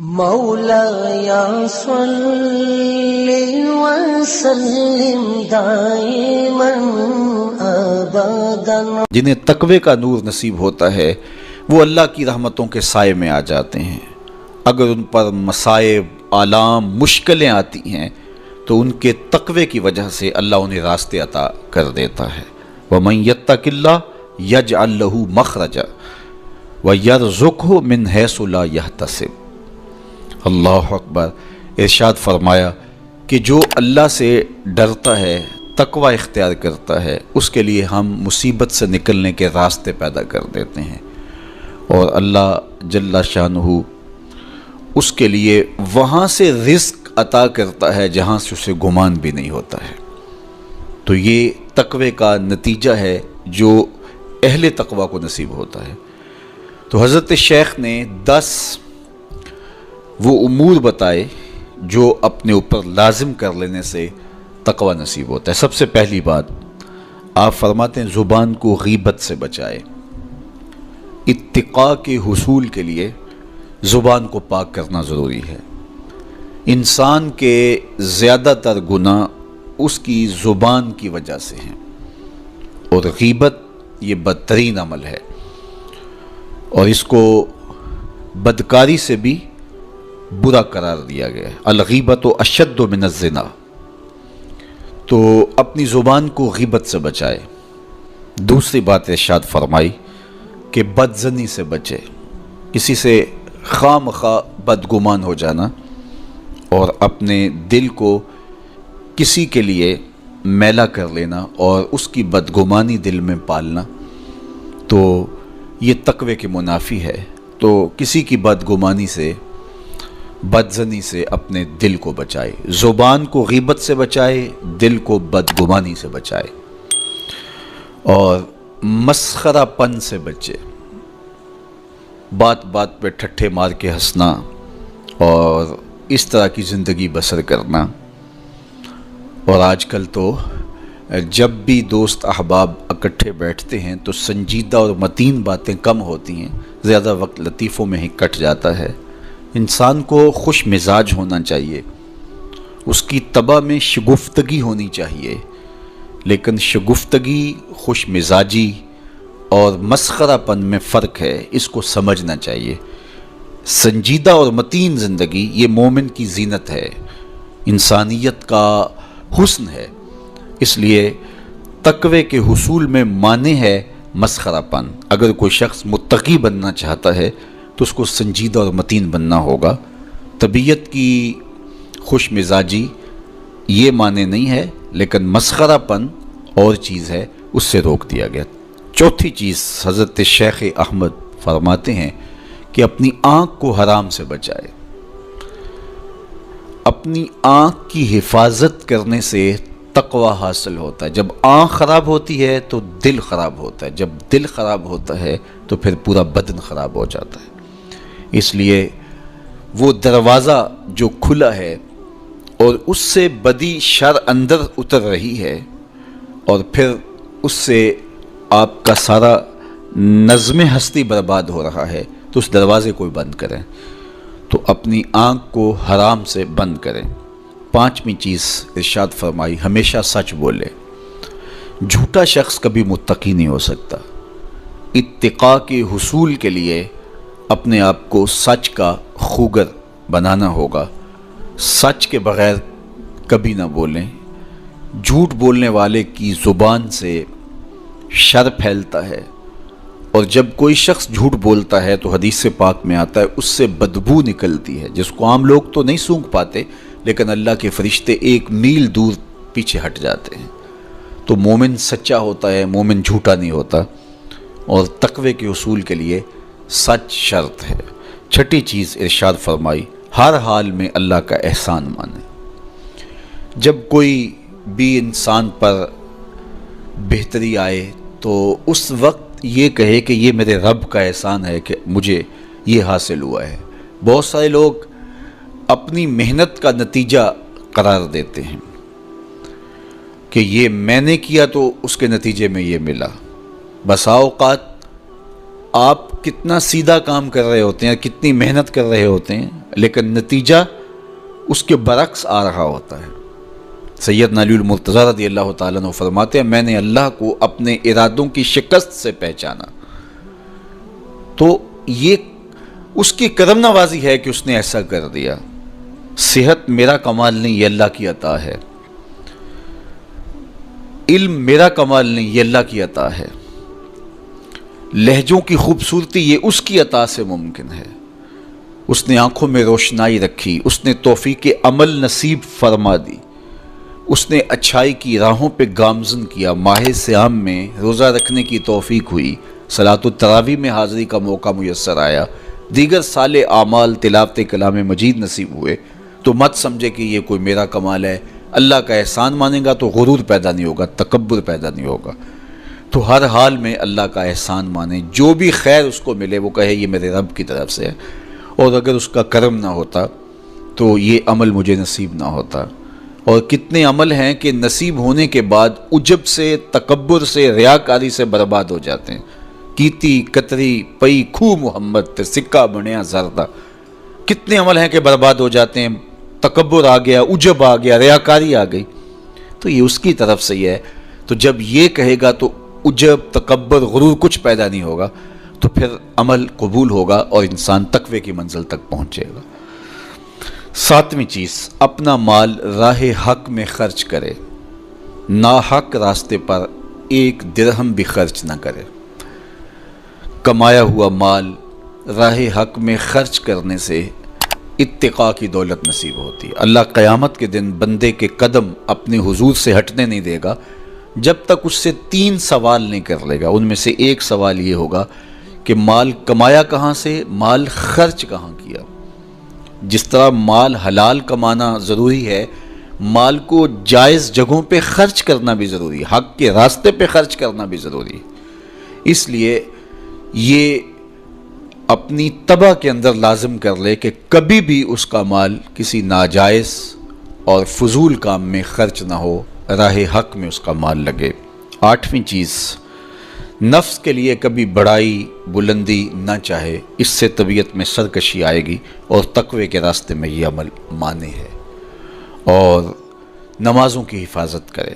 مولایا صلی وسلم دائما ابدا۔ جنہیں تقوی کا نور نصیب ہوتا ہے وہ اللہ کی رحمتوں کے سائے میں آ جاتے ہیں۔ اگر ان پر مصائب، آلام، مشکلیں آتی ہیں تو ان کے تقوی کی وجہ سے اللہ انہیں راستے عطا کر دیتا ہے۔ وَمَن يَتَّقِ اللَّهَ يَجْعَل لَّهُ مَخْرَجًا وَيَرْزُقْهُ مِنْ حَيْثُ لَا يَحْتَسِبُ۔ اللہ اکبر۔ ارشاد فرمایا کہ جو اللہ سے ڈرتا ہے، تقوی اختیار کرتا ہے، اس کے لیے ہم مصیبت سے نکلنے کے راستے پیدا کر دیتے ہیں، اور اللہ جل شانہ اس کے لیے وہاں سے رزق عطا کرتا ہے جہاں سے اسے گمان بھی نہیں ہوتا ہے۔ تو یہ تقوی کا نتیجہ ہے جو اہل تقوی کو نصیب ہوتا ہے۔ تو حضرت شیخ نے 10 وہ امور بتائے جو اپنے اوپر لازم کر لینے سے تقوی نصیب ہوتا ہے۔ سب سے پہلی بات آپ فرماتے ہیں زبان کو غیبت سے بچائے۔ اتقاء کے حصول کے لیے زبان کو پاک کرنا ضروری ہے۔ انسان کے زیادہ تر گناہ اس کی زبان کی وجہ سے ہیں، اور غیبت یہ بدترین عمل ہے، اور اس کو بدکاری سے بھی برا قرار دیا گیا ہے۔ الغیبت اشد من الزنا۔ تو اپنی زبان کو غیبت سے بچائے۔ دوسری بات ارشاد فرمائی کہ بدظنی سے بچے، کسی سے خواہ مخواہ بدگمان ہو جانا اور اپنے دل کو کسی کے لیے میلا کر لینا اور اس کی بدگمانی دل میں پالنا، تو یہ تقوی کے منافی ہے۔ تو کسی کی بدگمانی سے، بدظنی سے اپنے دل کو بچائے، زبان کو غیبت سے بچائے، دل کو بدگمانی سے بچائے، اور مسخرہ پن سے بچے، بات بات پہ ٹھٹھے مار کے ہنسنا اور اس طرح کی زندگی بسر کرنا۔ اور آج کل تو جب بھی دوست احباب اکٹھے بیٹھتے ہیں تو سنجیدہ اور متین باتیں کم ہوتی ہیں، زیادہ وقت لطیفوں میں ہی کٹ جاتا ہے۔ انسان کو خوش مزاج ہونا چاہیے، اس کی طبع میں شگفتگی ہونی چاہیے، لیکن شگفتگی، خوش مزاجی اور مسخرہ پن میں فرق ہے، اس کو سمجھنا چاہیے۔ سنجیدہ اور متین زندگی یہ مومن کی زینت ہے، انسانیت کا حسن ہے۔ اس لیے تقوی کے حصول میں مانع ہے مسخرہ پن۔ اگر کوئی شخص متقی بننا چاہتا ہے تو اس کو سنجیدہ اور متین بننا ہوگا۔ طبیعت کی خوش مزاجی یہ معنی نہیں ہے، لیکن مسخرہ پن اور چیز ہے، اس سے روک دیا گیا۔ چوتھی چیز حضرت شیخ احمد فرماتے ہیں کہ اپنی آنکھ کو حرام سے بچائے۔ اپنی آنکھ کی حفاظت کرنے سے تقوی حاصل ہوتا ہے۔ جب آنکھ خراب ہوتی ہے تو دل خراب ہوتا ہے، جب دل خراب ہوتا ہے تو پھر پورا بدن خراب ہو جاتا ہے۔ اس لیے وہ دروازہ جو کھلا ہے اور اس سے بدی شر اندر اتر رہی ہے، اور پھر اس سے آپ کا سارا نظم ہستی برباد ہو رہا ہے، تو اس دروازے کو بند کریں۔ تو اپنی آنکھ کو حرام سے بند کریں۔ پانچویں چیز ارشاد فرمائی ہمیشہ سچ بولے۔ جھوٹا شخص کبھی متقی نہیں ہو سکتا۔ اتقاء کے حصول کے لیے اپنے آپ کو سچ کا خوگر بنانا ہوگا۔ سچ کے بغیر کبھی نہ بولیں۔ جھوٹ بولنے والے کی زبان سے شر پھیلتا ہے، اور جب کوئی شخص جھوٹ بولتا ہے تو حدیث پاک میں آتا ہے اس سے بدبو نکلتی ہے، جس کو عام لوگ تو نہیں سونگھ پاتے، لیکن اللہ کے فرشتے 1 میل دور پیچھے ہٹ جاتے ہیں۔ تو مومن سچا ہوتا ہے، مومن جھوٹا نہیں ہوتا، اور تقوی کے حصول کے لیے سچ شرط ہے۔ چھٹی چیز ارشاد فرمائی ہر حال میں اللہ کا احسان مانے۔ جب کوئی بھی انسان پر بہتری آئے تو اس وقت یہ کہے کہ یہ میرے رب کا احسان ہے کہ مجھے یہ حاصل ہوا ہے۔ بہت سارے لوگ اپنی محنت کا نتیجہ قرار دیتے ہیں کہ یہ میں نے کیا تو اس کے نتیجے میں یہ ملا۔ بسا اوقات آپ کتنا سیدھا کام کر رہے ہوتے ہیں، کتنی محنت کر رہے ہوتے ہیں، لیکن نتیجہ اس کے برعکس آ رہا ہوتا ہے۔ سیدنا علی المرتضیٰ رضی اللہ تعالیٰ عنہ فرماتے ہیں میں نے اللہ کو اپنے ارادوں کی شکست سے پہچانا، تو یہ اس کی کرم نوازی ہے کہ اس نے ایسا کر دیا۔ صحت میرا کمال نہیں، یہ اللہ کی عطا ہے۔ علم میرا کمال نہیں، یہ اللہ کی عطا ہے۔ لہجوں کی خوبصورتی یہ اس کی عطا سے ممکن ہے۔ اس نے آنکھوں میں روشنائی رکھی، اس نے توفیق عمل نصیب فرما دی، اس نے اچھائی کی راہوں پہ گامزن کیا، ماہ صیام میں روزہ رکھنے کی توفیق ہوئی، صلاۃ التراویح میں حاضری کا موقع میسر آیا، دیگر صالح اعمال تلاوت کلام مجید نصیب ہوئے، تو مت سمجھے کہ یہ کوئی میرا کمال ہے۔ اللہ کا احسان مانے گا تو غرور پیدا نہیں ہوگا، تکبر پیدا نہیں ہوگا۔ تو ہر حال میں اللہ کا احسان مانے، جو بھی خیر اس کو ملے وہ کہے یہ میرے رب کی طرف سے ہے، اور اگر اس کا کرم نہ ہوتا تو یہ عمل مجھے نصیب نہ ہوتا۔ اور کتنے عمل ہیں کہ نصیب ہونے کے بعد عجب سے، تکبر سے، ریاکاری سے برباد ہو جاتے ہیں۔ کیتی کتری پئی کھو محمد تے سکہ بنیا زردہ، کتنے عمل ہیں کہ برباد ہو جاتے ہیں، تکبر آ گیا، عجب آ گیا، ریاکاری آ گئی، تو یہ اس کی طرف سے ہی ہے۔ تو جب یہ کہے گا تو عجب، تکبر، غرور کچھ پیدا نہیں ہوگا، تو پھر عمل قبول ہوگا اور انسان تقوی کی منزل تک پہنچے گا۔ ساتویں چیز، اپنا مال راہ حق میں خرچ کرے، ناحق راستے پر ایک درہم بھی خرچ نہ کرے۔ کمایا ہوا مال راہ حق میں خرچ کرنے سے اتقاء کی دولت نصیب ہوتی ہے۔ اللہ قیامت کے دن بندے کے قدم اپنے حضور سے ہٹنے نہیں دے گا جب تک اس سے 3 سوال نہیں کر لے گا۔ ان میں سے ایک سوال یہ ہوگا کہ مال کمایا کہاں سے، مال خرچ کہاں کیا۔ جس طرح مال حلال کمانا ضروری ہے، مال کو جائز جگہوں پہ خرچ کرنا بھی ضروری ہے، حق کے راستے پہ خرچ کرنا بھی ضروری ہے۔ اس لیے یہ اپنی طبع کے اندر لازم کر لے کہ کبھی بھی اس کا مال کسی ناجائز اور فضول کام میں خرچ نہ ہو، راہ حق میں اس کا مال لگے۔ 8ویں چیز، نفس کے لیے کبھی بڑائی بلندی نہ چاہے، اس سے طبیعت میں سرکشی آئے گی اور تقوی کے راستے میں یہ عمل مانے ہے۔ اور نمازوں کی حفاظت کرے۔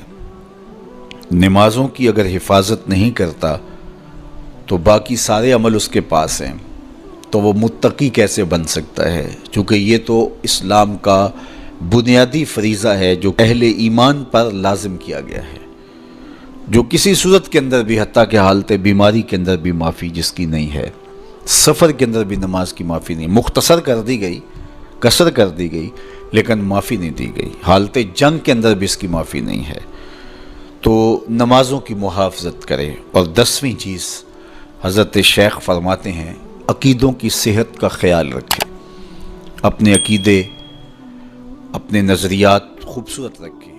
نمازوں کی اگر حفاظت نہیں کرتا تو باقی سارے عمل اس کے پاس ہیں، تو وہ متقی کیسے بن سکتا ہے؟ چونکہ یہ تو اسلام کا بنیادی فریضہ ہے جو اہل ایمان پر لازم کیا گیا ہے، جو کسی صورت کے اندر بھی، حتیٰ کہ حالت بیماری کے اندر بھی معافی جس کی نہیں ہے، سفر کے اندر بھی نماز کی معافی نہیں، مختصر کر دی گئی، قصر کر دی گئی، لیکن معافی نہیں دی گئی، حالت جنگ کے اندر بھی اس کی معافی نہیں ہے۔ تو نمازوں کی محافظت کرے۔ اور 10ویں چیز، حضرت شیخ فرماتے ہیں عقیدوں کی صحت کا خیال رکھے، اپنے عقیدے، اپنے نظریات خوبصورت رکھے۔